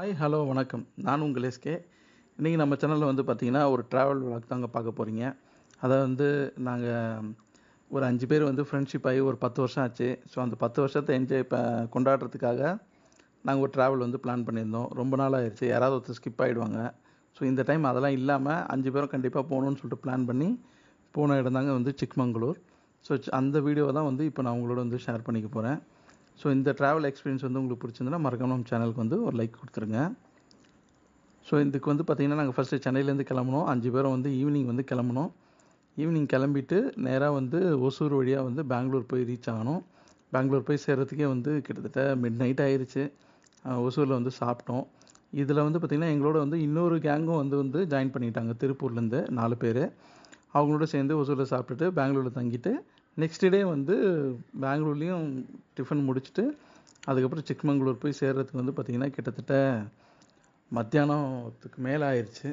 Hi hello வணக்கம். நான் உங்கள் எஸ்கே. இன்றைக்கி நம்ம சேனலில் வந்து பார்த்திங்கன்னா ஒரு ட்ராவல் விளாக் தாங்க பார்க்க போகிறீங்க. அதை வந்து நாங்கள் ஒரு 5 பேர் வந்து ஃப்ரெண்ட்ஷிப் ஆகி ஒரு 10 வருஷம் ஆச்சு. ஸோ அந்த 10 வருஷத்தை என்ஜாய் கொண்டாடுறதுக்காக நாங்கள் ஒரு ட்ராவல் வந்து பிளான் பண்ணியிருந்தோம். ரொம்ப நாள் ஆயிடுச்சு. யாராவது ஒருத்தர் ஸ்கிப் ஆகிடுவாங்க. ஸோ இந்த டைம் அதெல்லாம் இல்லாமல் 5 பேரும் கண்டிப்பாக போகணுன்னு சொல்லிட்டு பிளான் பண்ணி போன இடம் தாங்க வந்து சிக்மங்களூர். ஸோ அந்த வீடியோவை தான் வந்து இப்போ நான் உங்களோட வந்து ஷேர் பண்ணிக்க போகிறேன். ஸோ இந்த ட்ராவல் எக்ஸ்பீரியன்ஸ் வந்து உங்களுக்கு பிடிச்சிருந்ததுன்னா மறக்காம நம்ம சேனலுக்கு வந்து ஒரு லைக் கொடுத்துருங்க. ஸோ இதுக்கு வந்து பார்த்திங்கன்னா நாங்கள் ஃபஸ்ட்டு சென்னையிலேருந்து கிளம்புனோம். 5 பேரும் வந்து ஈவினிங் வந்து கிளம்புனோம். ஈவினிங் கிளம்பிட்டு நேராக வந்து ஒசூர் வழியாக வந்து பெங்களூர் போய் ரீச் ஆகணும். பெங்களூர் போய் சேர்கிறதுக்கே வந்து கிட்டத்தட்ட மிட் நைட் ஆயிடுச்சு. ஒசூரில் வந்து சாப்பிட்டோம். இதில் வந்து பார்த்திங்கன்னா எங்களோட வந்து இன்னொரு கேங்கும் வந்து ஜாயின் பண்ணிட்டாங்க. திருப்பூர்லேருந்து 4 பேர். அவங்களோட சேர்ந்து ஒசூரில் சாப்பிட்டுட்டு பெங்களூரில் தங்கிட்டு நெக்ஸ்ட் டே வந்து பெங்களூர்லேயும் டிஃபன் முடிச்சுட்டு அதுக்கப்புறம் சிக்மங்களூர் போய் சேர்கிறதுக்கு வந்து பார்த்திங்கன்னா கிட்டத்தட்ட மத்தியானத்துக்கு மேலே ஆயிடுச்சு.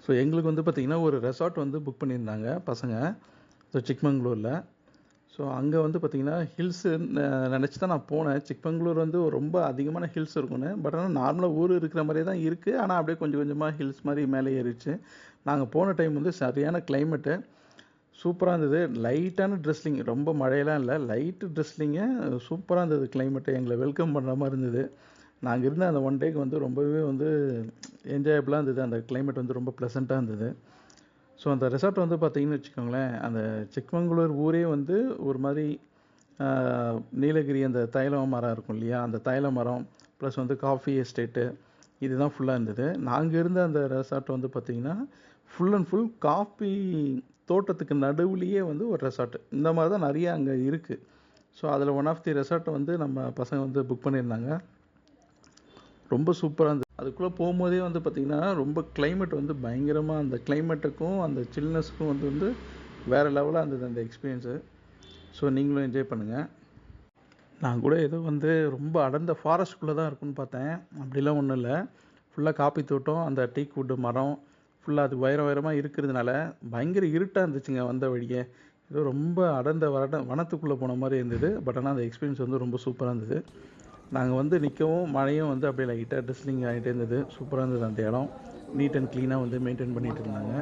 ஸோ எங்களுக்கு வந்து பார்த்திங்கன்னா ஒரு ரெசார்ட் வந்து புக் பண்ணியிருந்தாங்க பசங்க. ஸோ சிக்மங்களூரில். ஸோ அங்கே வந்து பார்த்திங்கன்னா ஹில்ஸு நினச்சி தான் நான் போனேன். சிக்மங்களூர் வந்து ரொம்ப அதிகமான ஹில்ஸ் இருக்குன்னு. பட் ஆனால் நார்மலாக ஊர் இருக்கிற மாதிரியே தான் இருக்குது. ஆனால் அப்படியே கொஞ்சம் கொஞ்சமாக ஹில்ஸ் மாதிரி மேலே ஏறிடுச்சு. நாங்கள் போன டைம் வந்து சரியான கிளைமேட்டு சூப்பராக இருந்தது. லைட்டான ட்ரெஸ்லிங், ரொம்ப மழையெல்லாம் இல்லை, லைட்டு ட்ரெஸ்லிங்கு சூப்பராக இருந்தது. கிளைமேட்டு எங்களை வெல்கம் பண்ணுற மாதிரி இருந்தது. நாங்கள் இருந்த அந்த 1 டேக்கு வந்து ரொம்பவே வந்து என்ஜாயபுளாக இருந்தது. அந்த கிளைமேட் வந்து ரொம்ப ப்ளசண்ட்டாக இருந்தது. ஸோ அந்த ரெசார்ட் வந்து பார்த்திங்கன்னு வச்சுக்கோங்களேன், அந்த சிக்மங்களூர் ஊரே வந்து ஒரு மாதிரி நீலகிரி அந்த தைல மரம் இருக்கும் இல்லையா, அந்த தைல மரம் ப்ளஸ் வந்து காஃபி எஸ்டேட்டு இதுதான் ஃபுல்லாக இருந்தது. நாங்கள் இருந்த அந்த ரெசார்ட் வந்து பார்த்திங்கன்னா ஃபுல் அண்ட் ஃபுல் காஃபி தோட்டத்துக்கு நடுவுலையே வந்து ஒரு ரெசார்ட். இந்த மாதிரி தான் நிறைய அங்கே இருக்குது. ஸோ அதில் ஒன் ஆஃப் தி ரெசார்ட்டை வந்து நம்ம பசங்க வந்து புக் பண்ணியிருந்தாங்க. ரொம்ப சூப்பராக இருந்தது. அதுக்குள்ளே போகும்போதே வந்து பார்த்திங்கன்னா ரொம்ப கிளைமேட் வந்து பயங்கரமாக, அந்த கிளைமேட்டுக்கும் அந்த சில்னஸுக்கும் வந்து வேறு லெவலாக இருந்தது அந்த எக்ஸ்பீரியன்ஸு. ஸோ நீங்களும் என்ஜாய் பண்ணுங்கள். நான் கூட ஏதோ வந்து ரொம்ப அடர்ந்த ஃபாரஸ்ட்குள்ளே தான் இருக்குன்னு பார்த்தேன். அப்படிலாம் ஒன்றும் இல்லை. ஃபுல்லாக காப்பி தோட்டம், அந்த டீக் வுட்டு மரம் ஃபுல்லாக அது உயரமாக இருக்கிறதுனால பயங்கர இருட்டாக இருந்துச்சுங்க வந்த வழியே. ஏதோ ரொம்ப அடர்ந்த வனத்துக்குள்ளே போன மாதிரி இருந்தது. பட் ஆனால் அந்த எக்ஸ்பீரியன்ஸ் வந்து ரொம்ப சூப்பராக இருந்தது. நாங்கள் வந்து நிற்கவும் மழையும் வந்து அப்படியே லைட்டாக ட்ரெஸ்லிங் ஆகிட்டே இருந்தது. சூப்பராக இருந்தது அந்த இடம். நீட் அண்ட் க்ளீனாக வந்து மெயின்டைன் பண்ணிகிட்டு இருந்தாங்க.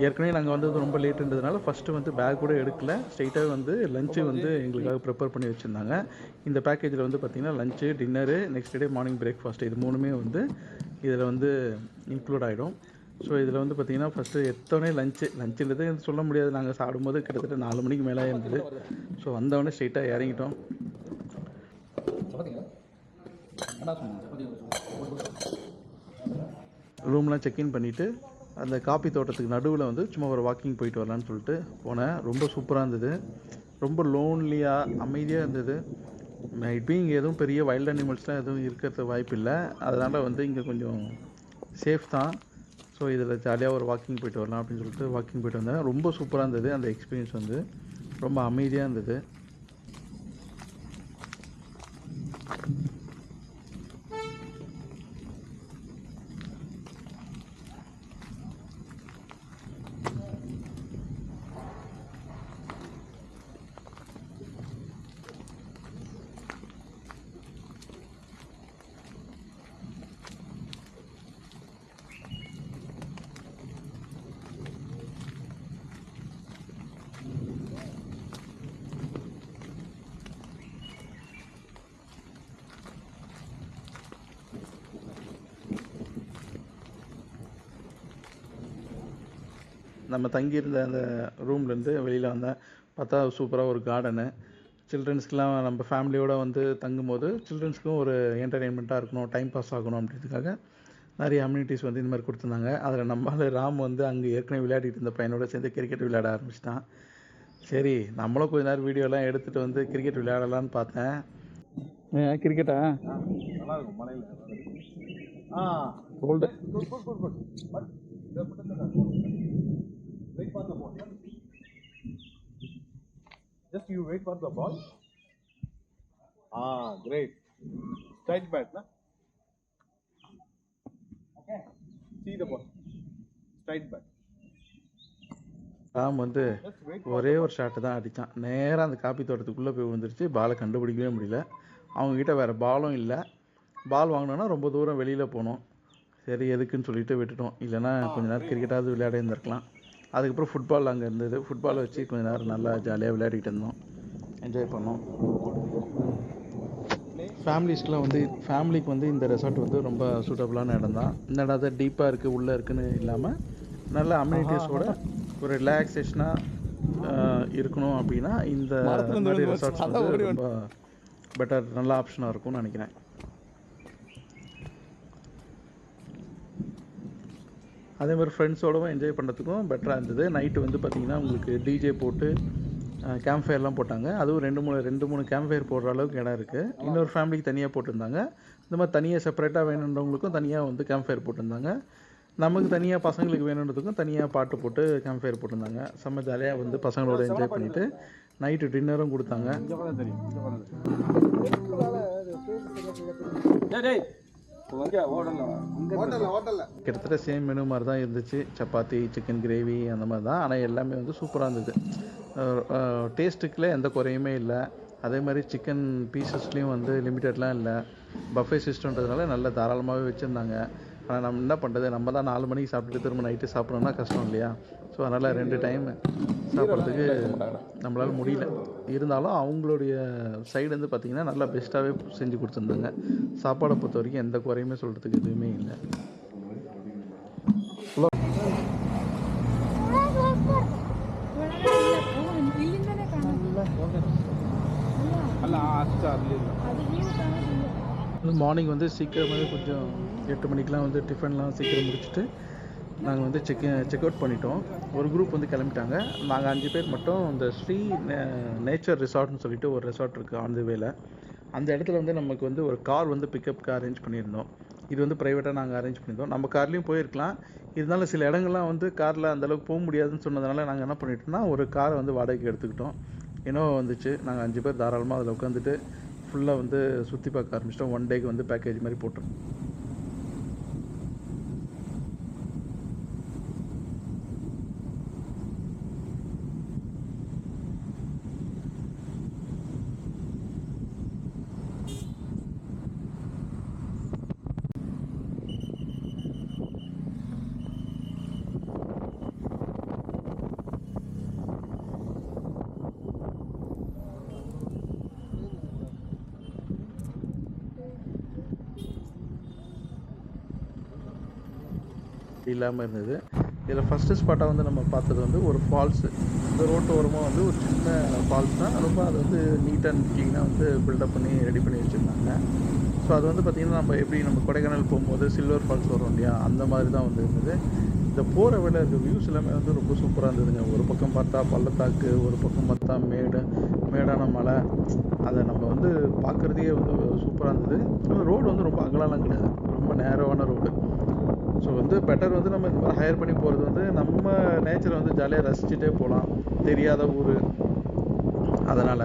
ஏற்கனவே நாங்கள் வந்தது ரொம்ப லேட்டுன்றதுனால ஃபஸ்ட்டு வந்து பேக் கூட எடுக்கல. ஸ்ட்ரெயிட்டாக வந்து லஞ்சு வந்து எங்களுக்காக ப்ரிப்பேர் பண்ணி வச்சுருந்தாங்க. இந்த பேக்கேஜில் வந்து பார்த்திங்கன்னா lunch, dinner, next day morning breakfast இது 3மே வந்து இதில் வந்து இன்க்ளூட் ஆகிடும். ஸோ இதில் வந்து பார்த்திங்கன்னா ஃபஸ்ட்டு எடுத்தோடனே லஞ்சுன்றது சொல்ல முடியாது. நாங்கள் சாப்பிடும்போது கிட்டத்தட்ட 4 மணிக்கு மேலே இருந்தது. ஸோ வந்தவொடனே ஸ்ட்ரெயிட்டாக இறங்கிட்டோம். ரூம்லாம் செக்இன் பண்ணிவிட்டு அந்த காப்பி தோட்டத்துக்கு நடுவில் வந்து சும்மா ஒரு வாக்கிங் போயிட்டு வரலான்னு சொல்லிட்டு போனேன். ரொம்ப சூப்பராக இருந்தது. ரொம்ப லோன்லியாக அமைதியாக இருந்தது. மேபி இங்கே எதுவும் பெரிய வைல்ட் அனிமல்ஸ்லாம் எதுவும் இருக்கிறது வாய்ப்பு இல்லை. அதனால் வந்து இங்கே கொஞ்சம் சேஃப் தான். ஸோ இதில் ஜாலியாக ஒரு வாக்கிங் போயிட்டு வரலாம் அப்படின்னு சொல்லிட்டு வாக்கிங் போயிட்டு வந்தேன். ரொம்ப சூப்பராக இருந்தது. அந்த எக்ஸ்பீரியன்ஸ் வந்து ரொம்ப அமைதியாக இருந்தது. நம்ம தங்கியிருந்த அந்த ரூம்லேருந்து வெளியில் வந்தேன். பார்த்தா சூப்பராக ஒரு கார்டனு. சில்ட்ரன்ஸ்க்கெலாம் நம்ம ஃபேமிலியோடு வந்து தங்கும்போது சில்ட்ரன்ஸ்க்கும் ஒரு என்டர்டெயின்மெண்ட்டாக இருக்கணும், டைம் பாஸ் ஆகணும் அப்படின்றதுக்காக நிறைய அம்யூனிட்டிஸ் வந்து இந்த மாதிரி கொடுத்துருந்தாங்க. அதில் நம்மளால் ராம் வந்து அங்கே ஏற்கனவே விளையாடிட்டு இருந்த பையனோட சேர்ந்து கிரிக்கெட் விளையாட ஆரம்பிச்சிட்டான். சரி நம்மளும் கொஞ்ச நேரம் வீடியோலாம் எடுத்துகிட்டு வந்து கிரிக்கெட் விளையாடலான்னு பார்த்தேன். கிரிக்கெட்டா நல்லா இருக்கும் மலையில். Cold wait for the ball. Just you wait for the ball. Great. Straight bat, na? See the ball. Straight back. Ram வந்து ஒரே ஒரு ஷாட்டு தான் அடித்தான். நேராக அந்த காப்பி தோட்டத்துக்குள்ளே போய் விழுந்துருச்சு. பாலை கண்டுபிடிக்கவே முடியல. அவங்கக்கிட்ட வேறு பாலும் இல்லை. பால் வாங்கினோன்னா ரொம்ப தூரம் வெளியில் போனோம். சரி எதுக்குன்னு சொல்லிட்டு விட்டுட்டோம். இல்லைன்னா கொஞ்ச நேரம் கிரிக்கெட்டாவது விளையாட இருந்திருக்கலாம். அதுக்கப்புறம் ஃபுட்பால் அங்கே இருந்தது. ஃபுட்பாலை வச்சு கொஞ்ச நேரம் நல்லா ஜாலியாக விளையாடிட்டு இருந்தோம். என்ஜாய் பண்ணோம். ஃபேமிலிஸ்க்குலாம் வந்து ஃபேமிலிக்கு வந்து இந்த ரெசார்ட் வந்து ரொம்ப சூட்டபுளான இடம் தான். இந்த இடம் தான் டீப்பாக இருக்குது உள்ளே இருக்குன்னு இல்லாமல் நல்ல அம்யூனிட்டிஸோட ஒரு ரிலாக்ஸேஷனாக இருக்கணும் அப்படின்னா இந்த மாதிரி ரெசார்ட்ஸ் வந்து ரொம்ப பெட்டர், நல்ல ஆப்ஷனாக இருக்கும்னு நினைக்கிறேன். அதே மாதிரி ஃப்ரெண்ட்ஸோடவும் என்ஜாய் பண்ணுறதுக்கும் பெட்டராக இருந்தது. நைட்டு வந்து பார்த்திங்கன்னா உங்களுக்கு டிஜே போட்டு கேம்ப் ஃபயர்லாம் போட்டாங்க. அதுவும் ரெண்டு மூணு கேம்ப் ஃபயர் போடுற அளவுக்கு இடம் இருக்குது. இன்னொரு ஃபேமிலிக்கு தனியாக போட்டிருந்தாங்க. இந்த மாதிரி தனியாக செப்பரேட்டாக வேணுன்றவங்களுக்கும் தனியாக வந்து கேம்ப் ஃபயர் போட்டிருந்தாங்க. நமக்கு தனியாக பசங்களுக்கு வேணுன்றதுக்கும் தனியாக பாட்டு போட்டு கேம்ப் ஃபயர் போட்டிருந்தாங்க. செம்ம ஜாலியாக வந்து பசங்களோட என்ஜாய் பண்ணிவிட்டு நைட்டு டின்னரும் கொடுத்தாங்க. கிட்டத்தட்ட சேம் மெனு மாதிரி தான் இருந்துச்சு. சப்பாத்தி, சிக்கன் கிரேவி அந்த மாதிரி தான். ஆனால் எல்லாமே வந்து சூப்பராக இருந்தது. டேஸ்ட்டுக்குள்ளே எந்த குறையுமே இல்லை. அதே மாதிரி சிக்கன் பீசஸ்லேயும் வந்து லிமிட்டட்லாம் இல்லை. பஃபே சிஸ்டம்ன்றதுனால நல்ல தாராளமாகவே வச்சுருந்தாங்க. ஆனால் நம்ம என்ன பண்ணுறது, நம்ம தான் 4 மணிக்கு சாப்பிட்டுட்டு திரும்ப நைட்டு சாப்பிட்றோம்னா கஷ்டம் இல்லையா? ஸோ அதனால் 2 டைம் சாப்பிட்றதுக்கு நம்மளால் முடியல. இருந்தாலும் அவங்களுடைய சைடு வந்து பார்த்திங்கன்னா நல்லா பெஸ்ட்டாகவே செஞ்சு கொடுத்துருந்தாங்க. சாப்பாடை பொறுத்த வரைக்கும் எந்த குறையுமே சொல்கிறதுக்கு எதுவுமே இல்லை. மார்னிங் வந்து சீக்கிரமாகவே கொஞ்சம் 8 மணிக்கெலாம் வந்து டிஃபன்லாம் சீக்கிரம் முடிச்சுட்டு நாங்கள் வந்து செக் அவுட் பண்ணிட்டோம். ஒரு குரூப் வந்து கிளம்பிட்டாங்க. நாங்கள் 5 பேர் மட்டும் இந்த ஸ்ரீ நேச்சர் ரிசார்ட்னு சொல்லிட்டு ஒரு ரெசார்ட் இருக்குது ஆன் தி வேல. அந்த இடத்துல வந்து நமக்கு வந்து ஒரு கார் வந்து பிக்கப்புக்கு அரேஞ்ச் பண்ணியிருந்தோம். இது வந்து ப்ரைவேட்டாக நாங்கள் அரேஞ்ச் பண்ணியிருந்தோம். நம்ம கார்லேயும் போயிருக்கலாம். இருந்தாலும் சில இடங்கள்லாம் வந்து காரில் அந்தளவுக்கு போக முடியாதுன்னு சொன்னதுனால நாங்கள் என்ன பண்ணிட்டோம்னா ஒரு காரை வந்து வாடகைக்கு எடுத்துக்கிட்டோம். இனோவா வந்துச்சு. நாங்கள் 5 பேர் தாராளமாக அதில் உட்காந்துட்டு ஃபுல்லாக வந்து சுற்றி பார்க்க ஆரம்பிச்சிட்டோம். 1 டேக்கு வந்து பேக்கேஜ் மாதிரி போட்டோம். இல்லாமல் இருந்தது. இதில் ஃபஸ்ட்டு ஸ்பாட்டாக வந்து நம்ம பார்த்தது வந்து ஒரு ஃபால்ஸு. இந்த ரோட்டு ஓரமாக வந்து ஒரு சின்ன ஃபால்ஸ் தான். ரொம்ப அது வந்து நீட் அண்ட் க்ளீனாக வந்து பில்டப் பண்ணி ரெடி பண்ணி வச்சுருந்தாங்க. ஸோ அது வந்து பார்த்திங்கன்னா நம்ம கொடைக்கானல் போகும்போது சில்வர் ஃபால்ஸ் வரும் இல்லையா, அந்த மாதிரி தான் வந்து இருந்தது. இந்த போகிற வேலை இருக்க வியூஸ் எல்லாமே வந்து ரொம்ப சூப்பராக இருந்ததுங்க. ஒரு பக்கம் பார்த்தா பள்ளத்தாக்கு, ஒரு பக்கம் பார்த்தா மேடான மலை. அதை நம்ம வந்து பார்க்குறதே வந்து சூப்பராக இருந்தது. ரோடு வந்து ரொம்ப அகலம்லாம் கிடையாது, ரொம்ப நேரோவான ரோடு. ஸோ வந்து பெட்டர் வந்து நம்ம இந்த மாதிரி ஹையர் பண்ணி போகிறது வந்து நம்ம நேச்சரை வந்து ஜாலியாக ரசிச்சுட்டே போகலாம். தெரியாத ஊர், அதனால்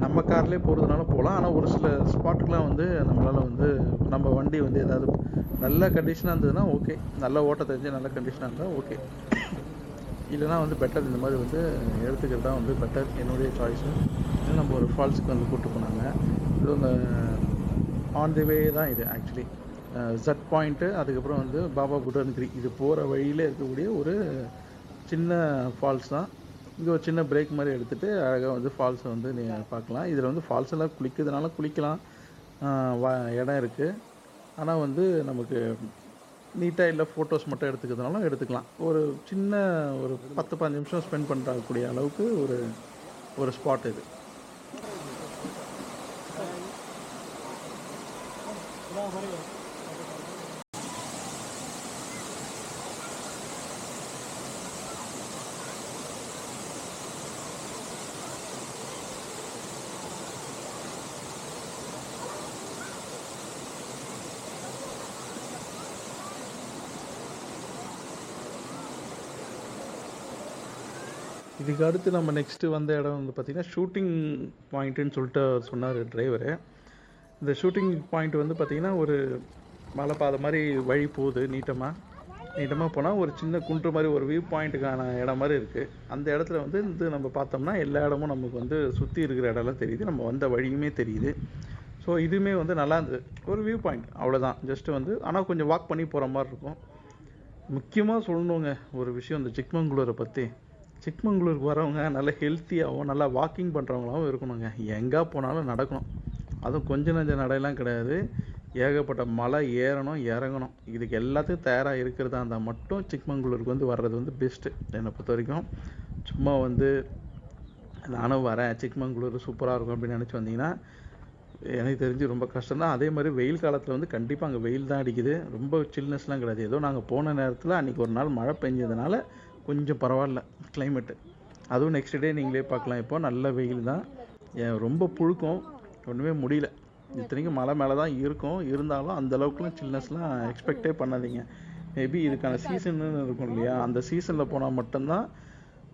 நம்ம கார்லேயே போகிறதுனால போகலாம். ஆனால் ஒரு சில ஸ்பாட்டுக்கெலாம் வந்து நம்மளால் வந்து நம்ம வண்டி வந்து ஏதாவது நல்ல கண்டிஷனாக இருந்ததுன்னா ஓகே, நல்ல ஓட்ட தெரிஞ்சு நல்ல கண்டிஷனாக இருந்தால் ஓகே. இல்லைனா வந்து பெட்டர் இந்த மாதிரி வந்து எடுத்துக்கிறது தான் வந்து பெட்டர், என்னுடைய சாய்ஸு. நம்ம ஒரு ஃபால்ஸுக்கு வந்து கூப்பிட்டு போனாங்க. இது அந்த ஆன் தி வே தான் இது ஆக்சுவலி. ஜட் பாயிண்ட்டு, அதுக்கப்புறம் வந்து பாபா புடன்கிரி, இது போகிற வழியில் இருக்கக்கூடிய ஒரு சின்ன ஃபால்ஸ் தான். இங்கே ஒரு சின்ன பிரேக் மாதிரி எடுத்துகிட்டு அழகாக வந்து ஃபால்ஸை வந்து நீங்கள் பார்க்கலாம். இதில் வந்து ஃபால்ஸ் எல்லாம் குளிக்கிறதுனால குளிக்கலாம், இடம் இருக்குது. ஆனால் வந்து நமக்கு நீட்டாக இல்லை, ஃபோட்டோஸ் மட்டும் எடுத்துக்கிறதுனாலும் எடுத்துக்கலாம். ஒரு சின்ன ஒரு 10-15 நிமிஷம் ஸ்பெண்ட் பண்ணுறக்கூடிய அளவுக்கு ஒரு ஸ்பாட் இது. இதுக்கு அடுத்து நம்ம நெக்ஸ்ட்டு வந்த இடம் வந்து பார்த்திங்கன்னா ஷூட்டிங் பாயிண்ட்டுன்னு சொல்லிட்டு சொன்னார் டிரைவரு. இந்த ஷூட்டிங் பாயிண்ட் வந்து பார்த்திங்கன்னா ஒரு மலை பாதை மாதிரி வழி போகுது நீட்டமாக போனால் ஒரு சின்ன குன்று மாதிரி ஒரு வியூ பாயிண்ட்டுக்கான இடம் மாதிரி இருக்குது. அந்த இடத்துல வந்து நம்ம பார்த்தோம்னா எல்லா இடமும் நமக்கு வந்து சுற்றி இருக்கிற இடம்லாம் தெரியுது, நம்ம வந்த வழியுமே தெரியுது. ஸோ இதுவுமே வந்து நல்லா இருந்தது, ஒரு வியூ பாயிண்ட் அவ்வளோதான். ஜஸ்ட்டு வந்து ஆனால் கொஞ்சம் வாக் பண்ணி போகிற மாதிரி இருக்கும். முக்கியமாக சொல்லணுங்க ஒரு விஷயம் இந்த சிக்மங்களூரை பற்றி. சிக்மங்களூருக்கு வரவங்க நல்லா ஹெல்த்தியாகவும் நல்லா வாக்கிங் பண்ணுறவங்களாகவும் இருக்கணுங்க. எங்கே போனாலும் நடக்கணும், அதுவும் கொஞ்சம் நஞ்ச நடையெல்லாம் கிடையாது. ஏகப்பட்ட மலை ஏறணும் இறங்கணும், இதுக்கு எல்லாத்துக்கும் தயாராக இருக்கிறதா இருந்தால் மட்டும் சிக்மங்களூருக்கு வந்து வர்றது வந்து பெஸ்ட்டு என்னை பொறுத்த வரைக்கும். சும்மா வந்து நானும் வரேன் சிக்மங்களூர் சூப்பராக இருக்கும் அப்படின்னு நினச்சி வந்தீங்கன்னா எனக்கு தெரிஞ்சு ரொம்ப கஷ்டம்தான். அதே மாதிரி வெயில் காலத்தில் வந்து கண்டிப்பாக அங்கே வெயில் தான் அடிக்குது, ரொம்ப சில்னஸ்லாம் கிடையாது. ஏதோ நாங்கள் போன நேரத்தில் அன்றைக்கி ஒரு நாள் மழை பெஞ்சதுனால கொஞ்சம் பரவாயில்ல கிளைமேட்டு. அதுவும் நெக்ஸ்ட் டே நீங்களே பார்க்கலாம், இப்போ நல்ல வெயில் தான், ரொம்ப புழுக்கம், ஒன்றுமே முடியல. இத்தனைக்கும் மலை மேலே தான் இருக்கும், இருந்தாலும் அந்தளவுக்குலாம் சில்னஸ்லாம் எக்ஸ்பெக்டே பண்ணாதீங்க. மேபி இதுக்கான சீசன்னு இருக்கும் இல்லையா, அந்த சீசனில் போனால் மட்டும்தான்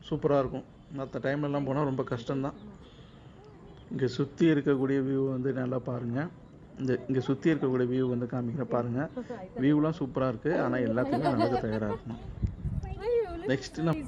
சூப்பராக இருக்கும். மற்ற டைம்லலாம் போனால் ரொம்ப கஷ்டம்தான். இங்கே சுற்றி இருக்கக்கூடிய வியூ வந்து நல்லா பாருங்கள். இங்கே சுற்றி இருக்கக்கூடிய வியூ வந்து காமிக்கிற பாருங்கள். வியூலாம் சூப்பராக இருக்குது, ஆனால் எல்லாத்துக்குமே நடக்க தயாராக இருக்கணும். நெக்ஸ்ட் நான்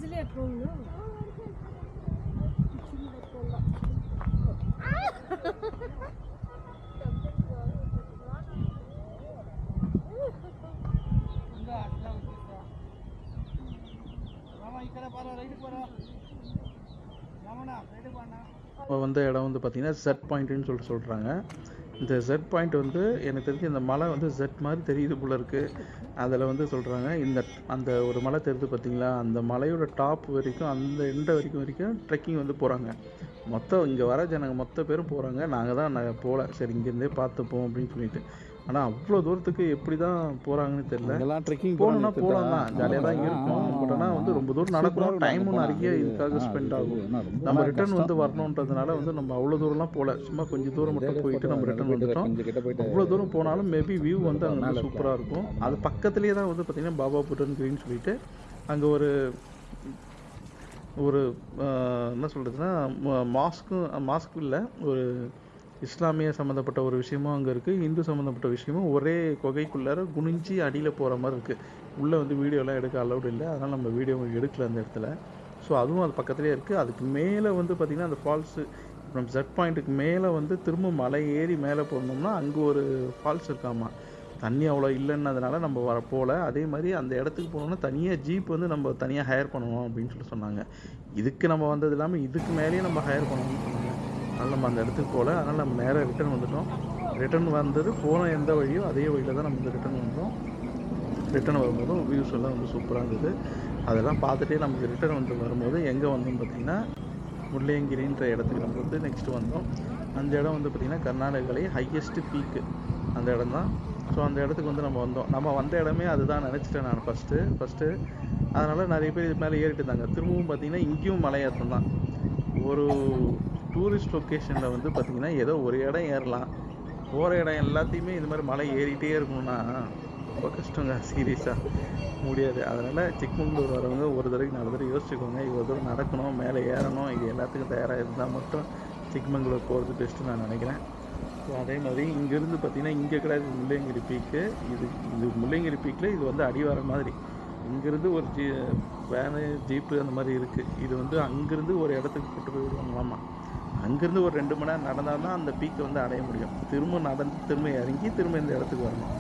வந்த இடம் வந்து பார்த்திங்கன்னா ஜெட் பாயிண்ட்டுன்னு சொல்கிறாங்க. இந்த ஜெட் பாயிண்ட் வந்து எனக்கு தெரிஞ்சு இந்த மலை வந்து ஜெட் மாதிரி தெரியுது போல இருக்குது. அதில் வந்து சொல்கிறாங்க அந்த ஒரு மலை தெரியுது பார்த்தீங்களா, அந்த மலையோட டாப் வரைக்கும் அந்த எண்ட் வரைக்கும் ட்ரெக்கிங் வந்து போகிறாங்க. மொத்தம் இங்கே வர ஜனங்க மொத்த பேரும் போகிறாங்க. நாங்கள் தான் போகல, சரி இங்கேருந்தே பார்த்துப்போம் அப்படின்னு சொல்லிட்டு. ஆனால் அவ்வளோ தூரத்துக்கு எப்படி தான் போகிறாங்கன்னு தெரியல. ட்ரெக்கிங் போகணுன்னா போகலாம் தான், ஜாலியாக தான் இருக்கும். பட் ஆனால் வந்து ரொம்ப தூரம் நடக்கணும், டைமும் நிறைய இதுக்காக ஸ்பெண்ட் ஆகும். நம்ம ரிட்டர்ன் வந்து வரணுன்றதுனால வந்து நம்ம அவ்வளோ தூரம்லாம் போகல, சும்மா கொஞ்சம் தூரம் மட்டும் போயிட்டு நம்ம ரிட்டர்ன் வந்துட்டோம். அவ்வளோ தூரம் போனாலும் மேபி வியூ வந்து அங்கே வந்து சூப்பராக இருக்கும். அது பக்கத்துலேயே தான் வந்து பார்த்திங்கன்னா பாபா புட்டன் கிரீன்னு சொல்லிட்டு அங்கே ஒரு என்ன சொல்கிறதுன்னா மாஸ்க்கு இல்லை, ஒரு இஸ்லாமிய சம்மந்தப்பட்ட ஒரு விஷயமும் அங்கே இருக்குது, இந்து சம்மந்தப்பட்ட விஷயமும் ஒரே குகைக்குள்ளார குனிஞ்சி அடியில் போகிற மாதிரி இருக்குது. உள்ளே வந்து வீடியோலாம் எடுக்க அலௌடு இல்லை, அதனால் நம்ம வீடியோ எடுக்கல அந்த இடத்துல. ஸோ அதுவும் அது பக்கத்துலேயே இருக்குது. அதுக்கு மேலே வந்து பார்த்திங்கன்னா அந்த ஃபால்ஸு, நம்ம ஜெட் பாயிண்ட்டுக்கு மேலே வந்து திரும்ப மலை ஏறி மேலே போனோம்னா அங்கே ஒரு ஃபால்ஸ் இருக்காமா. தண்ணி அவ்வளோ இல்லைன்னதுனால நம்ம போகல. அதே மாதிரி அந்த இடத்துக்கு போனோம்னா தனியாக ஜீப் வந்து நம்ம தனியாக ஹையர் பண்ணுவோம் அப்படின்னு சொன்னாங்க. இதுக்கு நம்ம வந்தது இல்லாமல் இதுக்கு மேலேயே நம்ம ஹையர் பண்ணணும்னு சொன்னாங்க. அதனால் நம்ம அந்த இடத்துக்கு போகல, அதனால் நம்ம நேராக ரிட்டர்ன் வந்துட்டோம். ரிட்டர்ன் வந்தது போன எந்த வழியோ அதே வழியில் தான் நம்ம வந்து ரிட்டர்ன் வந்தோம். ரிட்டர்ன் வரும்போதும் வியூஸ் எல்லாம் வந்து சூப்பராக இருந்தது. அதெல்லாம் பார்த்துட்டே நமக்கு ரிட்டர்ன் வந்து வரும்போது எங்கே வந்தோம்னு பார்த்திங்கன்னா முள்ளையங்கிரின்ற இடத்துக்கு நம்ம வந்து நெக்ஸ்ட்டு வந்தோம். அந்த இடம் வந்து பார்த்திங்கன்னா கர்நாடகாலே ஹையஸ்ட்டு பீக்கு அந்த இடம் தான். ஸோ அந்த இடத்துக்கு வந்து நம்ம வந்தோம். நம்ம வந்த இடமே அதுதான் நினச்சிட்டேன் நான் ஃபஸ்ட்டு. அதனால் நிறைய பேர் இது மேலே ஏறிட்டு இருந்தாங்க. திரும்பவும் பார்த்திங்கன்னா இங்கேயும் மலையேற்றம் தான். ஒரு டூரிஸ்ட் லொக்கேஷனில் வந்து பார்த்திங்கன்னா ஏதோ ஒரு இடம் ஏறலாம், போகிற இடம் எல்லாத்தையுமே இது மாதிரி மலை ஏறிட்டே இருக்கணும்னா ரொம்ப கஷ்டங்க, சீரியஸாக முடியாது. அதனால் சிக்மங்களூர் வரவங்க ஒரு தடவைக்கு 4 தடவை யோசிச்சுக்கோங்க. இவ்வளோ தூரம் நடக்கணும், மேலே ஏறணும், இது எல்லாத்துக்கும் தயாராக இருந்தால் மட்டும் சிக்மங்களூர் போகிறது பெஸ்ட்டு நான் நினைக்கிறேன். ஸோ அதே மாதிரி இங்கேருந்து பார்த்திங்கன்னா இங்கே கிடையாது முள்ளையங்கிரி பீக்கு. இது முள்ளையங்கிரி பீக்கில் இது வந்து அடிவாரம் மாதிரி. இங்கேருந்து ஒரு வேனு ஜீப்பு அந்த மாதிரி இருக்குது. இது வந்து அங்கேருந்து ஒரு இடத்துக்கு கூட்டு போய் விடுவாங்களாமா. அங்கேருந்து ஒரு 2 மணி நேரம் நடந்தால் தான் அந்த பீக்கை வந்து அடைய முடியும். திரும்ப இறங்கி திரும்ப இந்த இடத்துக்கு வரணும்.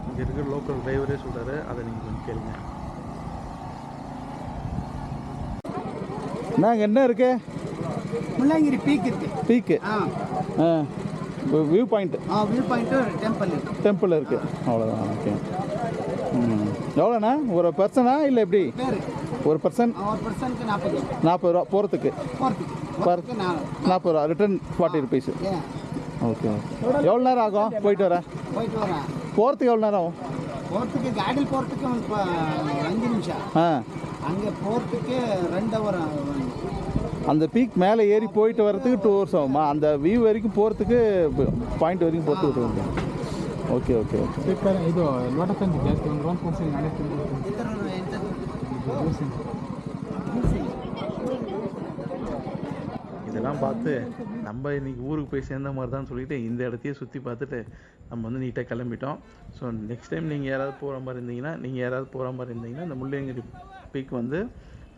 இங்கே இருக்கிற லோக்கல் டிரைவரே சொல்கிறாரு, அதை நீங்கள் கொஞ்சம் கேளுங்க. நாங்கள் என்ன இருக்கு முள்ளங்கிரி பீக் இருக்கு. பீக்கு வியூ பாயிண்ட் டெம்பிள் இருக்குது, அவ்வளோதான். ஓகே. எவ்வளோண்ணா ஒரு பர்சனா இல்லை எப்படி? ஒரு பர்சனுக்கு 40 ரூபா போகிறதுக்கு, 40 ரூபா, ரிட்டர்ன் 40 rupees. ஓகே. எவ்வளோ நேரம் ஆகும் போயிட்டு வரேன்? போகிறதுக்கு எவ்வளோ நேரம் ஆகும்? போகிறதுக்கு காடியில் போகிறதுக்கு 5 நிமிஷம். அங்கே போகிறதுக்கு 2 hour. அந்த பீக் மேலே ஏறி போயிட்டு வர்றதுக்கு 2 hours ஆகுமா? அந்த வியூ வரைக்கும் போகிறதுக்கு பாயிண்ட் வரைக்கும் போட்டு விட்டுருங்க. ಓಕೆ ಓಕೆ ಓಕೆ ಇದು ಲೋಟ ತಂದು ಜಾಸ್ತಿ ಒಂದು ರೌಂಡ್ ಕೊಡ್ಸಿ ನಾಳೆ இதெல்லாம் பார்த்து நம்ம இன்னைக்கு ஊருக்கு போய் சேர்ந்த மாதிரி தான் சொல்லிட்டு இந்த இடத்தையே சுற்றி பார்த்துட்டு நம்ம வந்து நீட்டாக கிளம்பிட்டோம். ஸோ நெக்ஸ்ட் டைம் நீங்கள் யாராவது போகிற மாதிரி இருந்தீங்கன்னா இந்த முள்ளியங்கிரி பீக் வந்து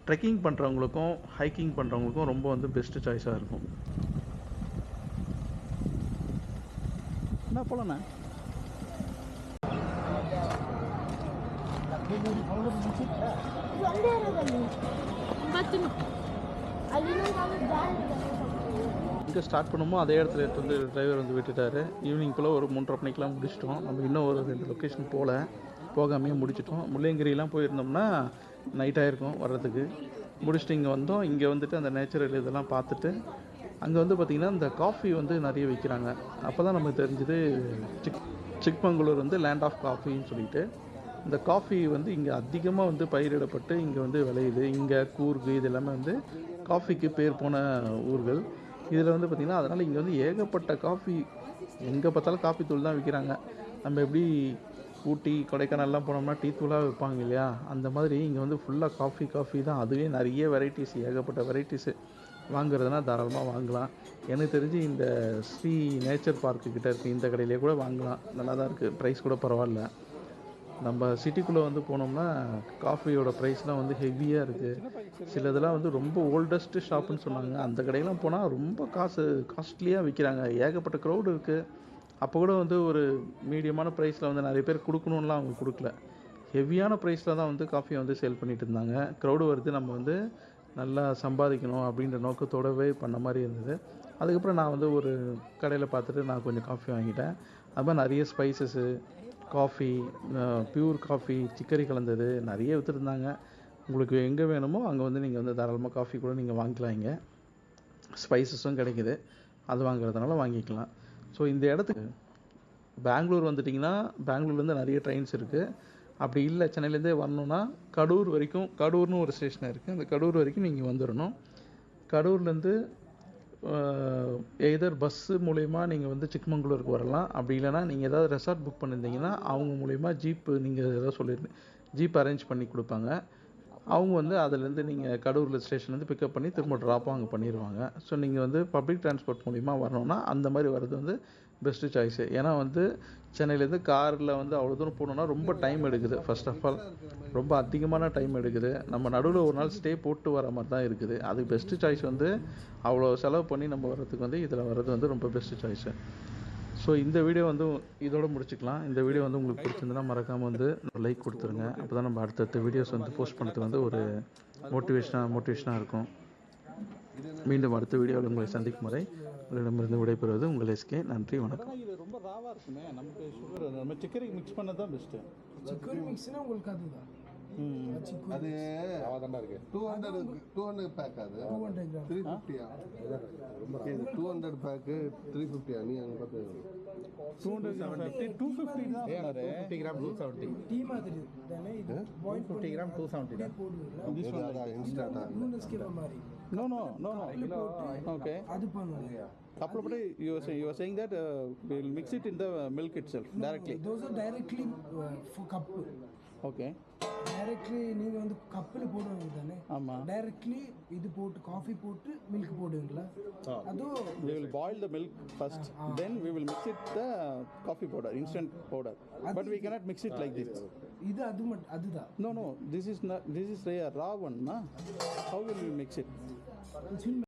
ட்ரெக்கிங் பண்ணுறவங்களுக்கும் ஹைக்கிங் பண்ணுறவங்களுக்கும் ரொம்ப வந்து பெஸ்ட்டு சாய்ஸாக இருக்கும். என்ன போகலண்ணா எங்கே ஸ்டார்ட் பண்ணுமோ அதே இடத்துல எடுத்து வந்து டிரைவர் வந்து விட்டுட்டாரு. ஈவினிங் போல் ஒரு 3:30 மணிக்கெலாம் முடிச்சிட்டோம். நம்ம இன்னும் ஒரு 2 லொக்கேஷன் போகாமையே முடிச்சிட்டோம். முள்ளியங்கிரிலாம் போயிருந்தோம்னா நைட் ஆகிருக்கும் வர்றதுக்கு. முடிச்சுட்டு இங்கே வந்தோம். இங்கே வந்துட்டு அந்த நேச்சுரல் இதெல்லாம் பார்த்துட்டு அங்கே வந்து பார்த்திங்கன்னா இந்த காஃபி வந்து நிறைய விற்கிறாங்க. அப்போ தான் நமக்கு தெரிஞ்சது சிக்மங்களூர் வந்து லேண்ட் ஆஃப் காஃபின்னு சொல்லிட்டு. இந்த காஃபி வந்து இங்கே அதிகமாக வந்து பயிரிடப்பட்டு இங்கே வந்து விளையுது. இங்கே கூர்கு இது எல்லாமே வந்து காஃபிக்கு பேர் போன ஊர்கள். இதில் வந்து பார்த்திங்கன்னா அதனால் இங்கே வந்து ஏகப்பட்ட காஃபி, எங்கே பார்த்தாலும் காஃபி தூள் தான் விற்கிறாங்க. நம்ம எப்படி ஊட்டி கொடைக்கானல்லாம் போனோம்னா டீ தூளாக விற்பாங்க இல்லையா, அந்த மாதிரி இங்கே வந்து ஃபுல்லாக காஃபி தான். அதுவே நிறைய வெரைட்டிஸ், ஏகப்பட்ட வெரைட்டிஸு. வாங்குறதுனா தாராளமாக வாங்கலாம். எனக்கு தெரிஞ்சு இந்த ஸ்ரீ நேச்சர் பார்க்கு கிட்டே இருக்குது இந்த கடையிலே கூட வாங்கலாம். நல்லா தான் இருக்குது, ப்ரைஸ் கூட பரவாயில்ல. நம்ம சிட்டிக்குள்ளே வந்து போனோம்னா காஃபியோட ப்ரைஸ்லாம் வந்து ஹெவியாக இருக்குது. சிலதெல்லாம் வந்து ரொம்ப ஓல்டஸ்ட்டு ஷாப்புன்னு சொன்னாங்க. அந்த கடையெல்லாம் போனால் ரொம்ப காஸ்ட்லியாக விற்கிறாங்க. ஏகப்பட்ட க்ரௌடு இருக்குது. அப்போ கூட வந்து ஒரு மீடியமான ப்ரைஸில் வந்து நிறைய பேர் கொடுக்கணுன்னுலாம் அவங்க கொடுக்கல. ஹெவியான ப்ரைஸில் தான் வந்து காஃபியை வந்து சேல் பண்ணிகிட்டு இருந்தாங்க. க்ரௌடு வருது, நம்ம வந்து நல்லா சம்பாதிக்கணும் அப்படின்ற நோக்கத்தோடவே பண்ண மாதிரி இருந்தது. அதுக்கப்புறம் நான் வந்து ஒரு கடையில் பார்த்துட்டு நான் கொஞ்சம் காஃபி வாங்கிட்டேன். அது மாதிரி நிறைய spices coffee, pure coffee, chicory கலந்தது நிறைய விற்றுருந்தாங்க. உங்களுக்கு எங்கே வேணுமோ அங்கே வந்து நீங்கள் வந்து தாராளமாக காஃபி கூட நீங்கள் வாங்கிக்கலாம். இங்கே ஸ்பைசஸும் கிடைக்குது, அது வாங்குறதுனால வாங்கிக்கலாம். ஸோ இந்த இடத்துக்கு பெங்களூர் வந்துட்டிங்கன்னா பெங்களூர்லேருந்து நிறைய ட்ரெயின்ஸ் இருக்குது. அப்படி இல்லை சென்னையிலேருந்தே வரணுன்னா கடூர் வரைக்கும், கடூர்னு ஒரு ஸ்டேஷன் இருக்குது, அந்த கடூர் வரைக்கும் நீங்கள் வந்துடணும். கடூர்லேருந்து எதர் பஸ்ஸு மூலயமா நீங்கள் வந்து சிக்மங்களூருக்கு வரலாம். அப்படி இல்லைனா நீங்கள் ஏதாவது ரெசார்ட் புக் பண்ணியிருந்தீங்கன்னா அவங்க மூலயமா ஜீப்பு, நீங்கள் ஏதாவது சொல்லியிருந்தீங்க ஜீப் அரேஞ்ச் பண்ணி கொடுப்பாங்க. அவங்க வந்து அதிலேருந்து நீங்கள் கடூரில் ஸ்டேஷன்லேருந்து பிக்கப் பண்ணி திரும்ப ட்ராப்பும் அங்கே பண்ணிடுவாங்க. ஸோ நீங்கள் வந்து பப்ளிக் டிரான்ஸ்போர்ட் மூலிமா வரணுன்னா அந்த மாதிரி வர்றது வந்து பெஸ்ட்டு சாய்ஸு. ஏன்னா வந்து சென்னையிலேருந்து காரில் வந்து அவ்வளோ தூரம் போகணுன்னா ரொம்ப டைம் எடுக்குது. ஃபர்ஸ்ட் ஆஃப் ஆல் ரொம்ப அதிகமான டைம் எடுக்குது. நம்ம நடுவில் ஒரு நாள் ஸ்டே போட்டு வர மாதிரி தான் இருக்குது. அது பெஸ்ட்டு சாய்ஸ் வந்து அவ்வளோ செலவு பண்ணி நம்ம வர்றதுக்கு வந்து இதில் வர்றது வந்து ரொம்ப பெஸ்ட்டு சாய்ஸு. ஸோ இந்த வீடியோ வந்து இதோட முடிச்சுக்கலாம். இந்த வீடியோ வந்து உங்களுக்கு பிடிச்சிருந்துன்னா மறக்காமல் வந்து லைக் கொடுத்துருங்க. அப்போ தான் நம்ம அடுத்தடுத்த வீடியோஸ் வந்து போஸ்ட் பண்ணுறதுக்கு வந்து ஒரு மோட்டிவேஷனாக இருக்கும். மீண்டும் அடுத்த வீடியோவில் உங்களை சந்திக்கும் வரை உங்களிடமிருந்து விடைபெறுவது உங்கள் எஸ்கே. நன்றி, வணக்கம். இது ரொம்ப ராவாக இருக்குமே, நமக்கு சுகர் நம்ம சிக்கரி மிக்ஸ் பண்ணது தான் பெஸ்ட்டு. சிக்கரி மிக்ஸ்னா உங்களுக்கு அதுதான் அது 200 பேக், அது 350 இது 200 பேக் 350. நீ அங்க பார்த்து 250 தான் 250 கிராம் 270. டீ மாதிரி தானே இது 250 கிராம் 270 போடுவீங்களா இன்ஸ்டன்ட் நூனஸ்கேப் மாதிரி No. Okay. அது பண்ணுங்க. Couple of you are saying that we'll mix it in the milk itself directly. Those are directly for cup. Okay. Directly நீங்க வந்து கப்பில் போடுவீங்க தானே. ஆமாம். Directly இது போட்டு காஃபி போட்டு மில்க் போடுவீங்களா? அதுவும் we will boil the milk first, then we will mix it the coffee powder, instant powder, but we cannot mix it like this. இது அதுதான். No, this is not, this is a raw one, na? How will we mix it?